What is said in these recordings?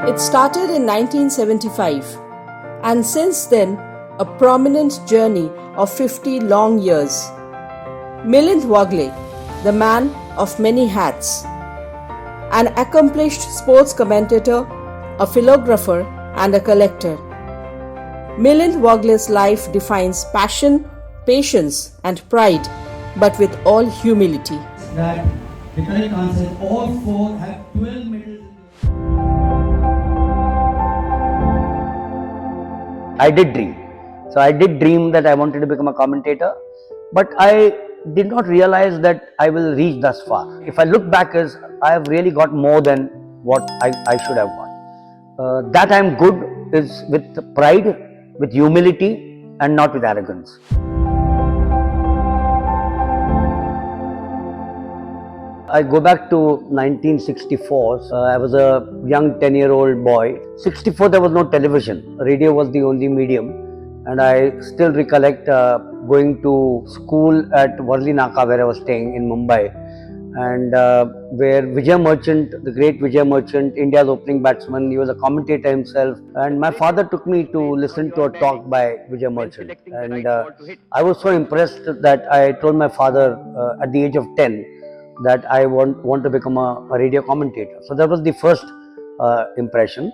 It started in 1975 and since then a prominent journey of 50 long years. Milind Wagle, the man of many hats, an accomplished sports commentator, a philosopher and a collector. Milind Wagle's life defines passion, patience and pride, but with all humility. That the correct answer, all four have 12 medals. I did dream. So I did dream that I wanted to become a commentator, but I did not realize that I will reach thus far. If I look back, I have really got more than what I should have got. That I am good is with pride, with humility and not with arrogance. I go back to 1964. I was a young 10-year-old boy. 64, there was no television. Radio was the only medium. And I still recollect going to school at Worli Naka, where I was staying in Mumbai. And where Vijay Merchant, the great Vijay Merchant, India's opening batsman, he was a commentator himself. And my father took me to listen to a talk by Vijay Merchant. And I was so impressed that I told my father at the age of 10, that I want to become a radio commentator. So that was the first impression.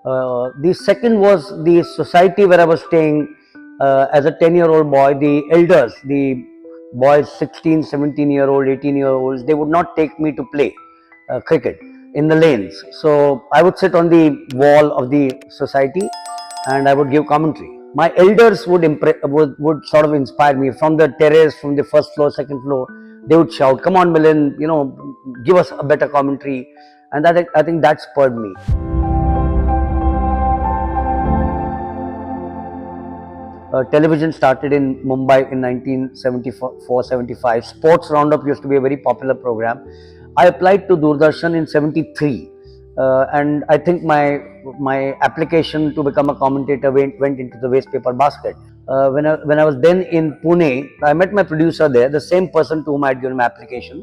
The second was the society where I was staying as a 10-year-old boy. The elders, the boys 16, 17-year-old, 18-year-olds, they would not take me to play cricket in the lanes. So I would sit on the wall of the society and I would give commentary. My elders would sort of inspire me from the terrace, from the first floor, second floor. They would shout, "Come on, Milind, give us a better commentary," and that I think that spurred me. Television started in Mumbai in 1974-75. Sports Roundup used to be a very popular program. I applied to Doordarshan in 73, and I think my application to become a commentator went into the waste paper basket. When I was then in Pune, I met my producer there, the same person to whom I had given my application.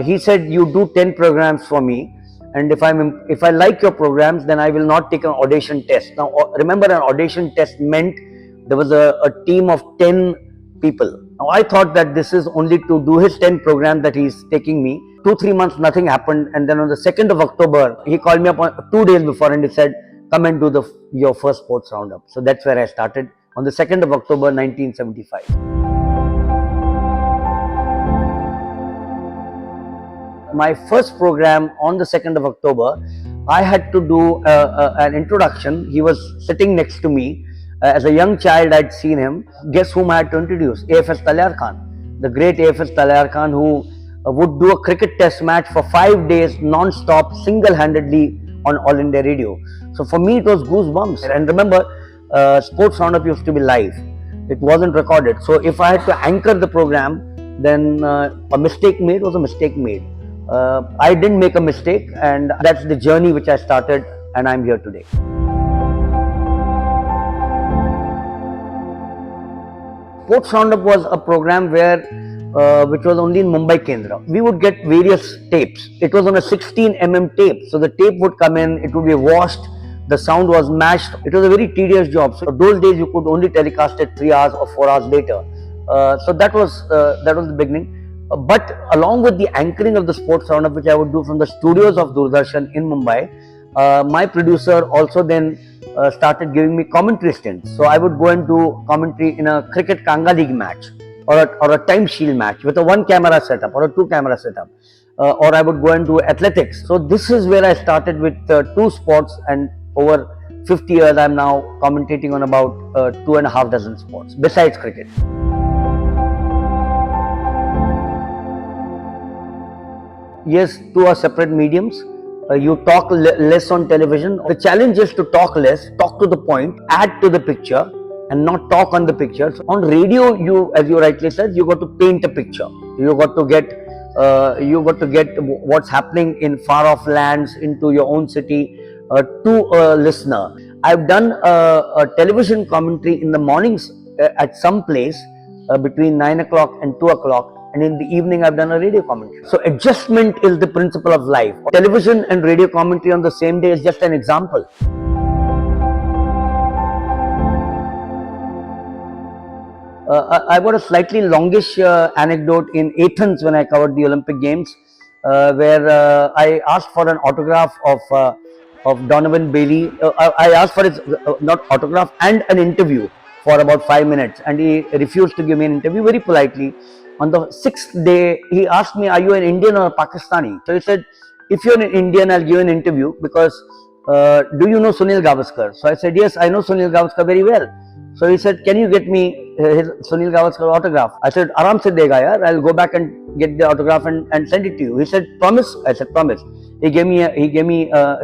He said, "You do 10 programs for me, and if I like your programs, then I will not take an audition test." Now, remember, an audition test meant there was a team of 10 people. Now, I thought that this is only to do his 10 program that he's taking me. 2-3 months, nothing happened, and then on the 2nd of October, he called me up 2 days before and he said, "Come and do your first sports roundup." So that's where I started on the 2nd of October 1975. My first program on the 2nd of October, I had to do an introduction. He was sitting next to me. As a young child, I'd seen him. Guess whom I had to introduce? AFS Talyar Khan, the great AFS Talyar Khan, who would do a cricket test match for 5 days non-stop, single-handedly on All India Radio. So for me, it was goosebumps. And remember, Sports Roundup used to be live. It wasn't recorded. So if I had to anchor the program, then a mistake made was a mistake made. I didn't make a mistake, and that's the journey which I started, and I'm here today. Sports Roundup was a program which was only in Mumbai Kendra. We would get various tapes. It was on a 16 tape. So the tape would come in, it would be washed, the sound was mashed. It was a very tedious job. So those days you could only telecast it 3 hours or 4 hours later. So that was the beginning. But along with the anchoring of the Sports Roundup, which I would do from the studios of Doordarshan in Mumbai, my producer also then started giving me commentary stints. So I would go and do commentary in a cricket Kanga League match or a time shield match with a 1 camera setup or a 2 camera setup, or I would go and do athletics. So this is where I started with 2 sports, and over 50 years I'm now commentating on about 2.5 dozen sports besides cricket. Yes, 2 are separate mediums. You talk less on television. The challenge is to talk less, talk to the point, add to the picture, and not talk on the picture. So on radio, as you rightly said, you got to paint a picture. You got to get what's happening in far off lands into your own city to a listener. I've done a television commentary in the mornings at some place between 9 o'clock and 2 o'clock. and in the evening I've done a radio commentary. So adjustment is the principle of life. Television and radio commentary on the same day is just an example. I've got a slightly longish anecdote in Athens when I covered the Olympic Games, where I asked for an autograph of Donovan Bailey. I asked for his not autograph and an interview for about 5 minutes, and he refused to give me an interview very politely. On the 6th day, he asked me, "Are you an Indian or a Pakistani?" So he said, "If you're an Indian, I'll give you an interview because do you know Sunil Gavaskar?" So I said, "Yes, I know Sunil Gavaskar very well." So he said, "Can you get me his Sunil Gavaskar autograph?" I said, "Aram se dega yaar, I'll go back and get the autograph and send it to you." He said, "Promise?" I said, "Promise." He gave me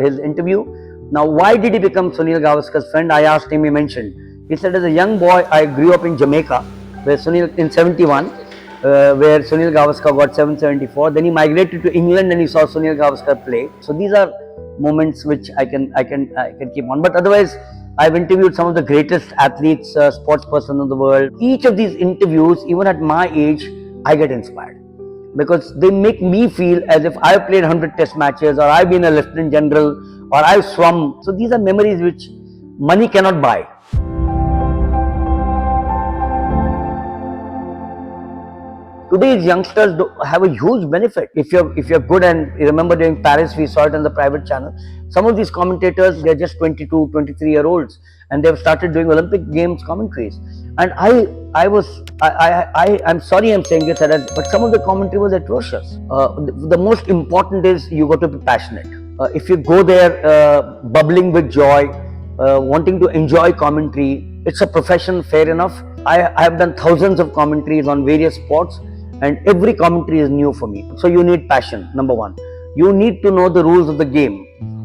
his interview. Now, why did he become Sunil Gavaskar's friend? I asked him. He mentioned. He said, "As a young boy, I grew up in Jamaica, where Sunil in '71, where Sunil Gavaskar got 774. Then he migrated to England and he saw Sunil Gavaskar play." So these are moments which I can keep on. But otherwise, I've interviewed some of the greatest athletes, sports person in the world. Each of these interviews, even at my age, I get inspired because they make me feel as if I've played 100 test matches, or I've been a lieutenant general, or I've swum. So these are memories which money cannot buy. Today's youngsters have a huge benefit if you're good, and remember during Paris we saw it on the private channel. Some of these commentators, they're just 22, 23-year-olds, and they've started doing Olympic Games commentaries. And I'm sorry I'm saying this, but some of the commentary was atrocious. The most important is you got to be passionate. If you go there bubbling with joy, wanting to enjoy commentary, it's a profession, fair enough. I have done thousands of commentaries on various sports, and every commentary is new for me. So you need passion, number one. You need to know the rules of the game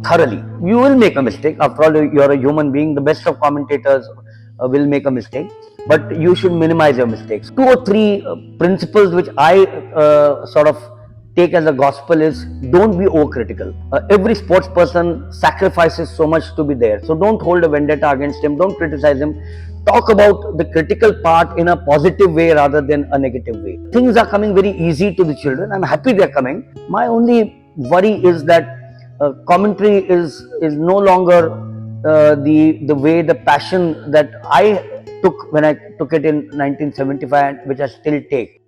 thoroughly. You will make a mistake. After all, you're a human being. The best of commentators will make a mistake, but you should minimize your mistakes. 2 or 3 principles which I sort of take as a gospel is, don't be overcritical. Every sports person sacrifices so much to be there. So don't hold a vendetta against him. Don't criticize him. Talk about the critical part in a positive way rather than a negative way. Things are coming very easy to the children. I'm happy they're coming. My only worry is that commentary is no longer the way, the passion that I took when I took it in 1975, which I still take.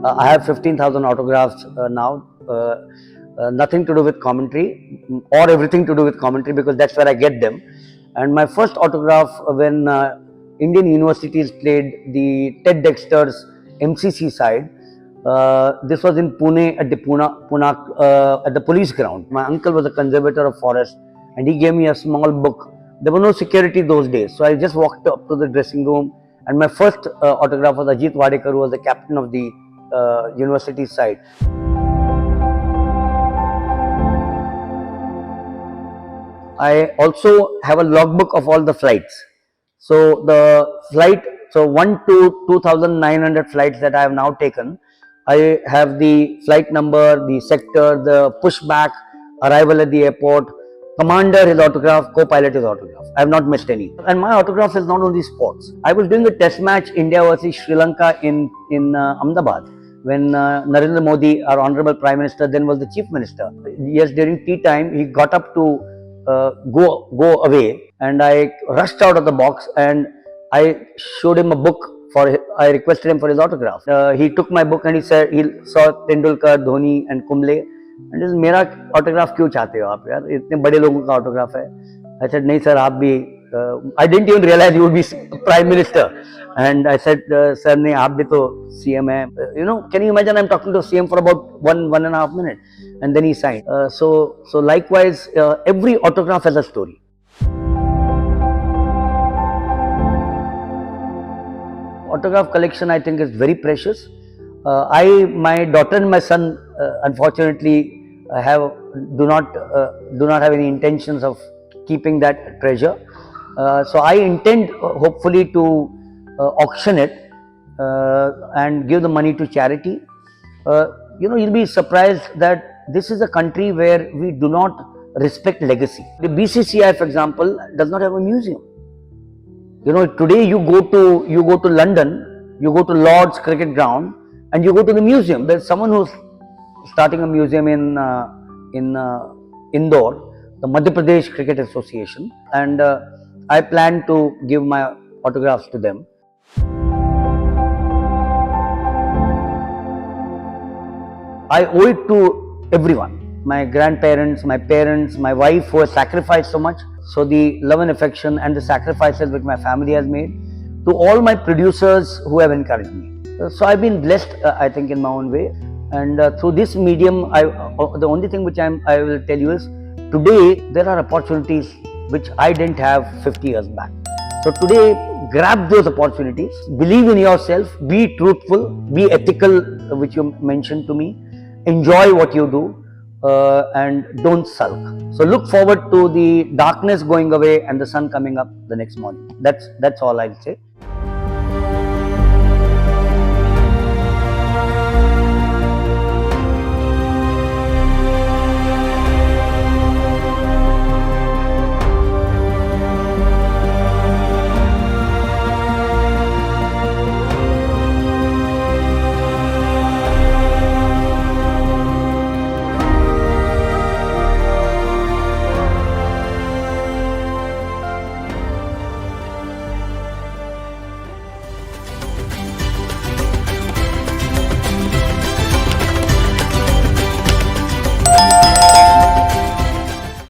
I have 15,000 autographs now. Nothing to do with commentary, or everything to do with commentary, because that's where I get them. And my first autograph when Indian universities played the Ted Dexter's MCC side. This was in Pune at the at the police ground. My uncle was a conservator of forest, and he gave me a small book. There was no security those days, so I just walked up to the dressing room, and my first autograph was Ajit Wadekar, who was the captain of the university side. I also have a logbook of all the flights. So the flight, so 1 to 2,900 flights that I have now taken, I have the flight number, the sector, the pushback, arrival at the airport, commander his autograph, co-pilot his autograph. I have not missed any. And my autograph is not only sports. I was doing a test match, India versus Sri Lanka in Ahmedabad, when Narendra Modi, our honorable Prime Minister, then was the Chief Minister. Yes, during tea time, he got up to go away, and I rushed out of the box and I showed him a book I requested him for his autograph. He took my book and he said he saw Tendulkar, Dhoni and Kumble, and he said, "मेरा autograph क्यों चाहते हो आप यार? इतने बड़े लोगों का autograph है." I said, "नहीं sir, आप भी." I didn't even realize he would be Prime Minister, and I said, "Sir, नहीं आप भी तो CM है." You know, can you imagine? I'm talking to CM for about 1.5 minutes, and then he signed. So likewise, every autograph has a story. Autograph collection, I think, is very precious. My daughter and my son, unfortunately, do not have any intentions of keeping that treasure. So I intend, hopefully, to auction it and give the money to charity. You'll be surprised that this is a country where we do not respect legacy. The BCCI, for example, does not have a museum. Today you go to London, you go to Lord's cricket ground, and you go to the museum. There's someone who's starting a museum in Indore, the Madhya Pradesh Cricket Association, and I plan to give my autographs to them. I owe it to everyone. My grandparents, my parents, my wife who has sacrificed so much. So the love and affection and the sacrifices which my family has made, to all my producers who have encouraged me. So I've been blessed, I think, in my own way. And through this medium, the only thing which I will tell you is, today there are opportunities which I didn't have 50 years back. So today, grab those opportunities, believe in yourself, be truthful, be ethical, which you mentioned to me, enjoy what you do, and don't sulk. So look forward to the darkness going away and the sun coming up the next morning. That's all I'll say.